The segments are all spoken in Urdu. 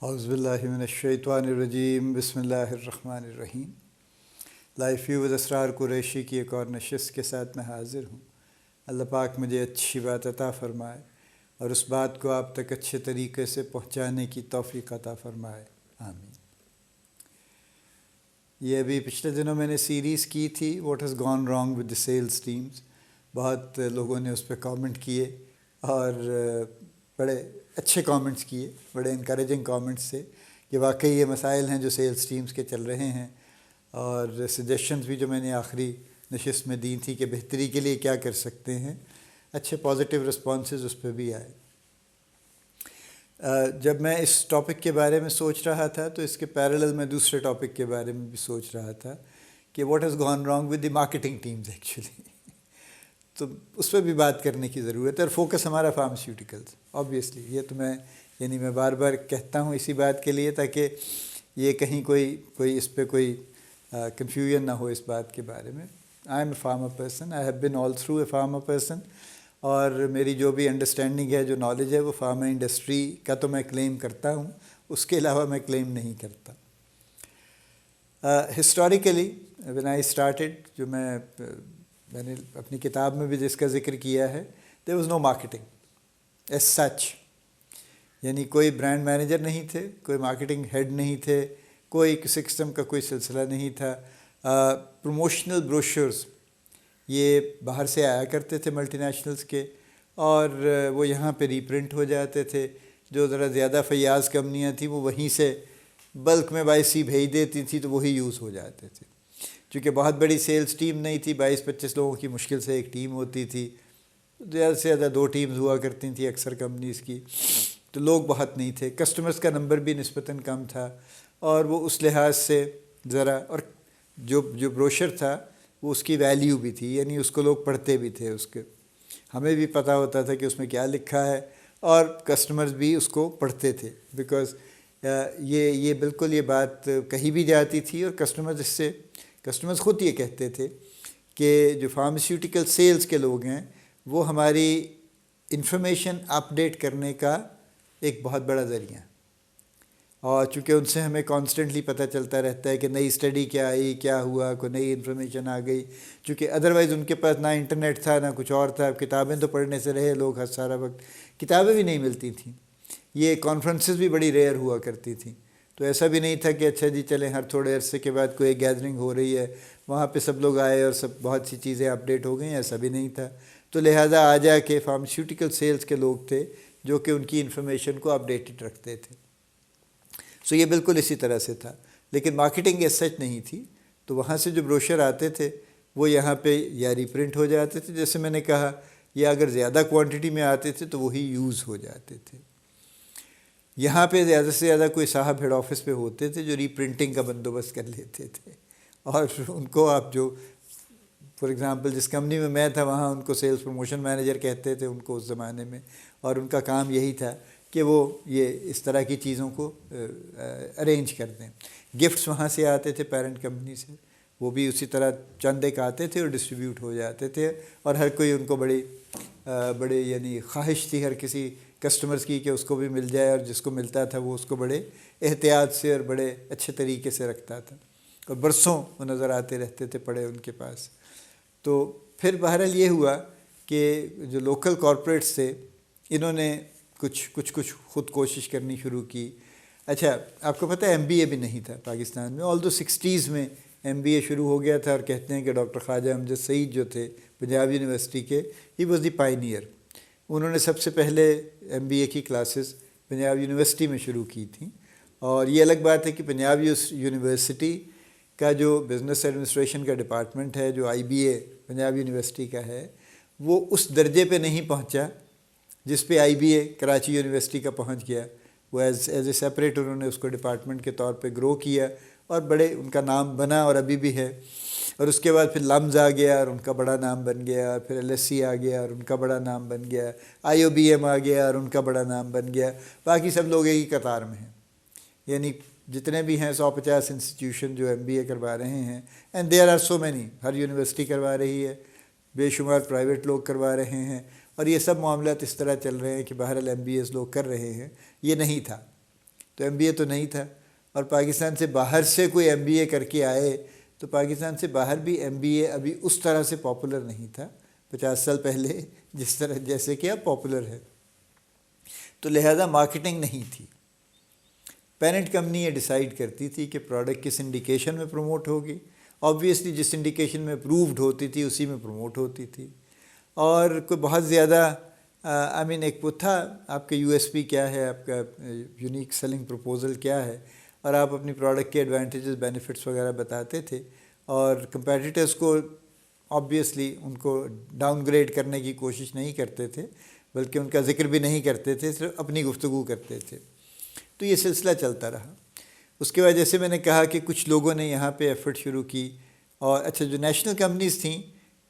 اعوذ باللہ من الشیطان الرجیم، بسم اللہ الرحمن الرحیم۔ لائف ویو اسرار قریشی کی ایک اور نشست کے ساتھ میں حاضر ہوں۔ اللہ پاک مجھے اچھی بات عطا فرمائے اور اس بات کو آپ تک اچھے طریقے سے پہنچانے کی توفیق عطا فرمائے، آمین۔ یہ ابھی پچھلے دنوں میں نے سیریز کی تھی what has gone wrong with the sales teams. بہت لوگوں نے اس پہ کامنٹ کیے اور بڑے اچھے کامنٹس کیے، بڑے انکریجنگ کامنٹس تھے کہ واقعی یہ مسائل ہیں جو سیلز ٹیمز کے چل رہے ہیں، اور سجیشنز بھی جو میں نے آخری نشست میں دی تھی کہ بہتری کے لیے کیا کر سکتے ہیں، اچھے پازیٹیو رسپانسز اس پہ بھی آئے۔ جب میں اس ٹاپک کے بارے میں سوچ رہا تھا تو اس کے پیرلل میں دوسرے ٹاپک کے بارے میں بھی سوچ رہا تھا کہ what has gone wrong with the marketing teams actually, تو اس پہ بھی بات کرنے کی ضرورت ہے، اور فوکس ہمارا فارماسیوٹیکلز آبویسلی۔ یہ تو میں بار بار کہتا ہوں اسی بات کے لیے تاکہ یہ کہیں کوئی اس پہ کوئی کنفیوژن نہ ہو اس بات کے بارے میں۔ I am a farmer person, I have been all through a farmer person, اور میری جو بھی انڈرسٹینڈنگ ہے، جو نالج ہے، وہ فارما انڈسٹری کا تو میں کلیم کرتا ہوں، اس کے علاوہ میں کلیم نہیں کرتا۔ ہسٹوریکلی وین آئی اسٹارٹیڈ، جو میں نے اپنی کتاب میں بھی جس کا ذکر کیا ہے، there was no marketing as such, یعنی کوئی برانڈ مینیجر نہیں تھے، کوئی مارکیٹنگ ہیڈ نہیں تھے، کوئی کسی قسم کا کوئی سلسلہ نہیں تھا۔ پروموشنل بروشرز یہ باہر سے آیا کرتے تھے ملٹی نیشنلز کے، اور وہ یہاں پہ ری پرنٹ ہو جاتے تھے۔ جو ذرا زیادہ فیاض کمپنیاں تھیں وہ وہیں سے بلک میں 22 بھیج دیتی تھی تو وہی یوز ہو جاتے تھے۔ چونکہ بہت بڑی سیلز ٹیم نہیں تھی، 22-25 لوگوں کی مشکل سے ایک ٹیم ہوتی تھی، زیادہ سے زیادہ 2 ٹیمز ہوا کرتی تھیں اکثر کمپنیز کی، تو لوگ بہت نہیں تھے، کسٹمرز کا نمبر بھی نسبتاً کم تھا، اور وہ اس لحاظ سے ذرا، اور جو بروشر تھا وہ اس کی ویلیو بھی تھی، یعنی اس کو لوگ پڑھتے بھی تھے، اس کے ہمیں بھی پتہ ہوتا تھا کہ اس میں کیا لکھا ہے، اور کسٹمرز بھی اس کو پڑھتے تھے، بیکاز یہ بالکل یہ بات کہی بھی جاتی تھی، اور کسٹمرز خود یہ کہتے تھے کہ جو فارماسیوٹیکل سیلز کے لوگ ہیں وہ ہماری انفارمیشن اپڈیٹ کرنے کا ایک بہت بڑا ذریعہ، اور چونکہ ان سے ہمیں کانسٹنٹلی پتہ چلتا رہتا ہے کہ نئی اسٹڈی کیا آئی، کیا ہوا، کوئی نئی انفارمیشن آ گئی، چونکہ ادروائز ان کے پاس نہ انٹرنیٹ تھا نہ کچھ اور تھا، کتابیں تو پڑھنے سے رہے لوگ ہر سارا وقت، کتابیں بھی نہیں ملتی تھیں، یہ کانفرنسز بھی بڑی ریئر ہوا کرتی تھیں، تو ایسا بھی نہیں تھا کہ اچھا جی چلیں ہر تھوڑے عرصے کے بعد کوئی گیدرنگ ہو رہی ہے وہاں پہ سب لوگ آئے اور سب بہت سی چیزیں اپڈیٹ ہو گئیں، ایسا بھی نہیں تھا۔ تو لہٰذا آ جا کے فارماسیوٹیکل سیلز کے لوگ تھے جو کہ ان کی انفارمیشن کو اپڈیٹڈ رکھتے تھے۔ سو یہ بالکل اسی طرح سے تھا، لیکن مارکیٹنگ ایز سچ نہیں تھی، تو وہاں سے جو بروشر آتے تھے وہ یہاں پہ یا ری پرنٹ ہو جاتے تھے جیسے میں نے کہا، یا اگر زیادہ کوانٹٹی میں آتے تھے تو وہی یوز ہو جاتے تھے۔ یہاں پہ زیادہ سے زیادہ کوئی صاحب ہیڈ آفس پہ ہوتے تھے جو ری پرنٹنگ کا بندوبست کر لیتے تھے، اور ان کو آپ جو فار ایگزامپل جس کمپنی میں تھا وہاں ان کو سیلز پروموشن مینیجر کہتے تھے ان کو اس زمانے میں، اور ان کا کام یہی تھا کہ وہ یہ اس طرح کی چیزوں کو ارینج کر دیں۔ گفٹس وہاں سے آتے تھے پیرنٹ کمپنی سے، وہ بھی اسی طرح چند ایک آتے تھے اور ڈسٹریبیوٹ ہو جاتے تھے، اور ہر کوئی ان کو بڑے یعنی خواہش تھی ہر کسی کسٹمرز کی کہ اس کو بھی مل جائے، اور جس کو ملتا تھا وہ اس کو بڑے احتیاط سے اور بڑے اچھے طریقے سے رکھتا تھا، اور برسوں وہ نظر آتے رہتے تھے پڑے ان کے پاس۔ تو پھر بہرحال یہ ہوا کہ جو لوکل کارپوریٹس تھے انہوں نے کچھ خود کوشش کرنی شروع کی۔ اچھا آپ کو پتہ ہے ایم بی اے بھی نہیں تھا پاکستان میں، آل دو 60s میں ایم بی اے شروع ہو گیا تھا، اور کہتے ہیں کہ ڈاکٹر خواجہ امجد سعید جو تھے پنجاب یونیورسٹی کے، ہی واز دی پائنیئر، انہوں نے سب سے پہلے ایم بی اے کی کلاسز پنجاب یونیورسٹی میں شروع کی تھیں، اور یہ الگ بات ہے کہ پنجاب یونیورسٹی کا جو بزنس ایڈمنسٹریشن کا ڈپارٹمنٹ ہے، جو آئی بی اے پنجاب یونیورسٹی کا ہے، وہ اس درجے پہ نہیں پہنچا جس پہ آئی بی اے کراچی یونیورسٹی کا پہنچ گیا۔ وہ ایز اے سیپریٹ انہوں نے اس کو ڈپارٹمنٹ کے طور پہ گرو کیا، اور بڑے ان کا نام بنا اور ابھی بھی ہے۔ اور اس کے بعد پھر لمز آ گیا اور ان کا بڑا نام بن گیا، اور پھر ایل ایس سی آ گیا اور ان کا بڑا نام بن گیا، آئی او بی ایم آ گیا اور ان کا بڑا نام بن گیا، باقی سب لوگ ایک ہی قطار میں ہیں، یعنی جتنے بھی ہیں 150 انسٹیٹیوشن جو ایم بی اے کروا رہے ہیں، and there are so many, ہر یونیورسٹی کروا رہی ہے، بے شمار پرائیویٹ لوگ کروا رہے ہیں، اور یہ سب معاملات اس طرح چل رہے ہیں کہ بہرحال ایم بی ایز لوگ کر رہے ہیں۔ یہ نہیں تھا، تو MBA تو نہیں تھا، اور پاکستان سے باہر سے کوئی MBA کر کے آئے تو پاکستان سے باہر بھی MBA ابھی اس طرح سے پاپولر نہیں تھا 50 سال پہلے جس طرح جیسے کہ اب پاپولر ہے، تو لہذا مارکیٹنگ نہیں تھی۔ پیرنٹ کمپنی یہ ڈیسائیڈ کرتی تھی کہ پروڈکٹ کس انڈیکیشن میں پروموٹ ہوگی، آبویسلی جس انڈیکیشن میں اپرووڈ ہوتی تھی اسی میں پروموٹ ہوتی تھی، اور کوئی بہت زیادہ ایک وہ تھا آپ کا USP کیا ہے، آپ کا یونیک سیلنگ پروپوزل کیا ہے، اور آپ اپنی پروڈکٹ کے ایڈوانٹیجز بینیفٹس وغیرہ بتاتے تھے، اور کمپیٹیٹرز کو آبویسلی ان کو ڈاؤن گریڈ کرنے کی کوشش نہیں کرتے تھے، بلکہ ان کا ذکر بھی نہیں کرتے تھے، صرف اپنی گفتگو کرتے تھے۔ تو یہ سلسلہ چلتا رہا۔ اس کے بعد جیسے میں نے کہا کہ کچھ لوگوں نے یہاں پہ ایفرٹ شروع کی، اور اچھا جو نیشنل کمپنیز تھیں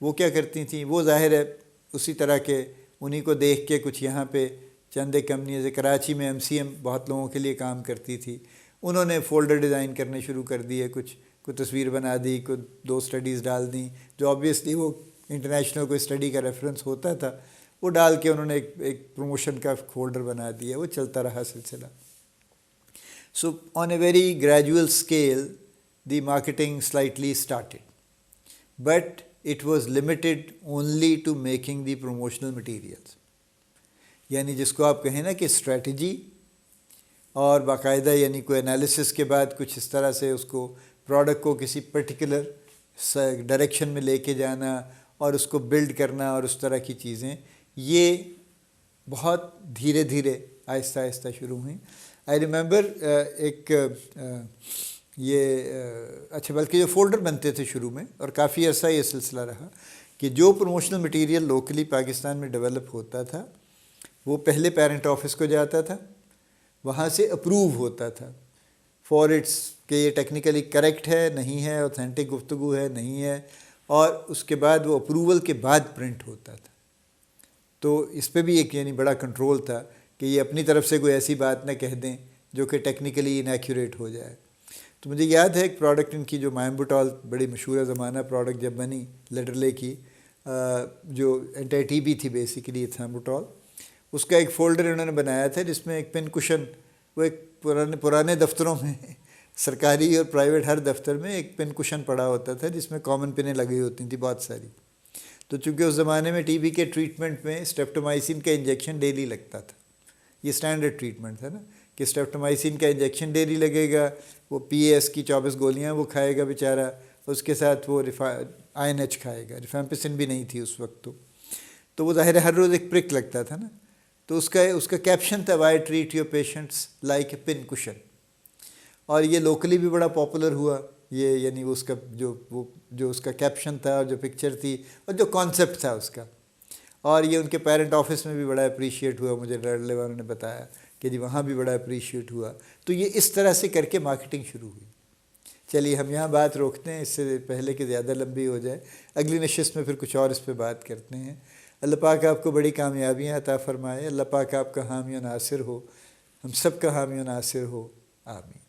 وہ کیا کرتی تھیں، وہ ظاہر ہے اسی طرح کے انہی کو دیکھ کے کچھ یہاں پہ چند ایک کمپنیز، کراچی میں MCM بہت لوگوں کے لیے کام کرتی تھی، انہوں نے فولڈر ڈیزائن کرنے شروع کر دیے، کوئی تصویر بنا دی، کوئی 2 اسٹڈیز ڈال دیں، جو آبویسلی وہ انٹرنیشنل کوئی اسٹڈی کا ریفرنس ہوتا تھا، وہ ڈال کے انہوں نے ایک پروموشن کا فولڈر بنا دیا، وہ چلتا رہا سلسلہ۔ So on a very gradual scale, the marketing slightly started, but it was limited only to making the promotional materials. یعنی جس کو آپ کہیں نا کہ اسٹریٹجی اور باقاعدہ یعنی کوئی انالیسس کے بعد کچھ اس طرح سے اس کو پروڈکٹ کو کسی پرٹیکولر ڈائریکشن میں لے کے جانا اور اس کو بلڈ کرنا اور اس طرح کی چیزیں، یہ بہت دھیرے دھیرے آہستہ آہستہ شروع ہوئیں۔ آئی ریممبر اچھا بلکہ جو فولڈر بنتے تھے شروع میں، اور کافی عرصہ یہ سلسلہ رہا کہ جو پروموشنل مٹیریل لوکلی پاکستان میں ڈیولپ ہوتا تھا وہ پہلے پیرنٹ آفس کو جاتا تھا، وہاں سے اپروو ہوتا تھا فار اٹس کہ یہ ٹیکنیکلی کریکٹ ہے نہیں ہے، اوتھینٹک گفتگو ہے نہیں ہے، اور اس کے بعد وہ اپروول کے بعد پرنٹ ہوتا تھا۔ تو اس پہ بھی ایک یعنی بڑا کنٹرول تھا کہ یہ اپنی طرف سے کوئی ایسی بات نہ کہہ دیں جو کہ ٹیکنیکلی انیکوریٹ ہو جائے۔ تو مجھے یاد ہے ایک پروڈکٹ ان کی جو مائمبوٹال بڑی مشہور زمانہ پروڈکٹ جب بنی لیٹرلے کی، جو اینٹی TB تھی بیسیکلی تھامبوٹال، اس کا ایک فولڈر انہوں نے بنایا تھا جس میں ایک پن کشن، وہ ایک پرانے دفتروں میں سرکاری اور پرائیویٹ ہر دفتر میں ایک پن کشن پڑا ہوتا تھا جس میں کامن پنیں لگی ہوتی تھیں بہت ساری۔ تو چونکہ اس زمانے میں TB کے ٹریٹمنٹ میں اسٹریپٹومائسن کا انجیکشن ڈیلی لگتا تھا، یہ سٹینڈرڈ ٹریٹمنٹ تھا نا کہ اسٹریپٹومائسن کا انجیکشن ڈیلی لگے گا، وہ PAS کی 24 گولیاں وہ کھائے گا بیچارہ، اس کے ساتھ وہ INH کھائے گا، ریفامپسن بھی نہیں تھی اس وقت، تو وہ ظاہر ہے ہر روز ایک پرک لگتا تھا نا۔ تو اس کا کیپشن تھا why treat your patients like a pincushion, اور یہ لوکلی بھی بڑا پاپولر ہوا یہ، یعنی اس کا جو اس کا کیپشن تھا اور جو پکچر تھی اور جو کانسیپٹ تھا اس کا، اور یہ ان کے پیرنٹ آفس میں بھی بڑا اپریشیٹ ہوا، مجھے لڑنے والوں نے بتایا کہ جی وہاں بھی بڑا اپریشیٹ ہوا۔ تو یہ اس طرح سے کر کے مارکیٹنگ شروع ہوئی۔ چلیے ہم یہاں بات روکتے ہیں، اس سے پہلے کہ زیادہ لمبی ہو جائے، اگلی نشست میں پھر کچھ اور اس پہ بات کرتے ہیں۔ اللہ پاک آپ کو بڑی کامیابیاں عطا فرمائے، اللہ پاک آپ کا حامی و ناصر ہو، ہم سب کا حامی و ناصر ہو، آمین۔